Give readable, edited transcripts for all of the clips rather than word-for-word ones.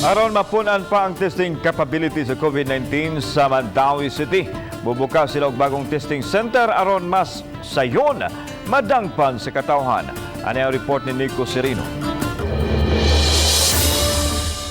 Aron mapunan pa ang testing capability sa COVID-19 sa Mandaue City. Bubukas sila og bagong testing center aron mas sayon madangpan sa katawhan. Ano ang report ni Nico Serino?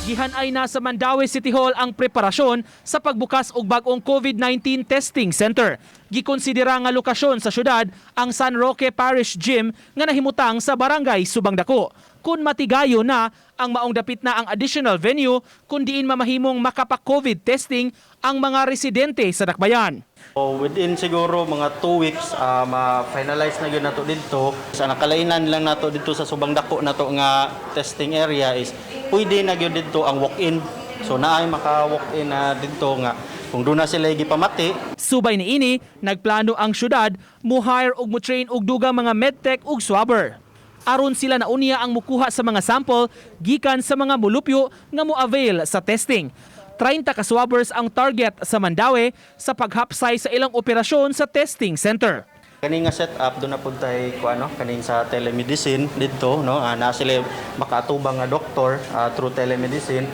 Gihanay na sa Mandaue City Hall ang preparasyon sa pagbukas og bag-ong COVID-19 testing center. Gikonsidera nga lokasyon sa syudad ang San Roque Parish Gym nga nahimutang sa barangay Subangdaku. Kung matigayo na ang maong dapit na ang additional venue kung diin mamahimong makapa-COVID testing ang mga residente sa Dakbayan. Within siguro mga 2 weeks, ma-finalize na yun nato dito. Sa nakalainan lang nato dito sa Subangdaku nato nga testing area is pwede na yun dito ang walk-in. So naay maka-walk-in na dito nga kung doon na sila gipamati. Subay ni ini, nagplano ang syudad mo-hire og mo-train og dugang mga medtech ug swabber. Aron sila na unya ang mukuha sa mga sample gikan sa mga mulupyo nga mo-avail sa testing. 30 ka swabbers ang target sa Mandaue sa paghapsay sa ilang operasyon sa testing center. Kani nga setup doon na pud tay kaning sa telemedicine dito no, na sila makatubang nga doktor through telemedicine.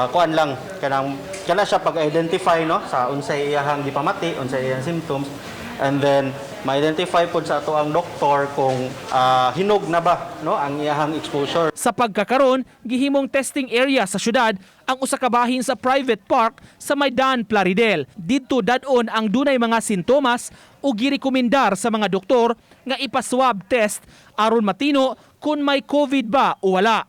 Kuan lang kana siya pag-identify no sa unsay iyahang gipamati, unsay iyang symptoms, and then ma-identify po sa ato ang doktor kung hinog na ba no ang iyahang exposure. Sa pagkakaron, gihimong testing area sa syudad ang usa ka bahin sa private park sa Maydan, Plaridel. Didto dadon ang dunay mga sintomas o girekomendar sa mga doktor nga ipaswab test aron matino kung may COVID ba o wala.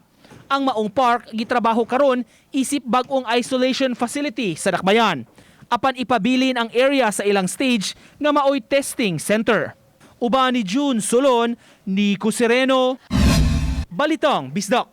Ang maong park gitrabaho karon isip bag-ong isolation facility sa Dakbayan. Apan ipabilin ang area sa ilang stage nga maoy testing center. Uban ni June Solon, Nico Sereno, Balitang Bisdak.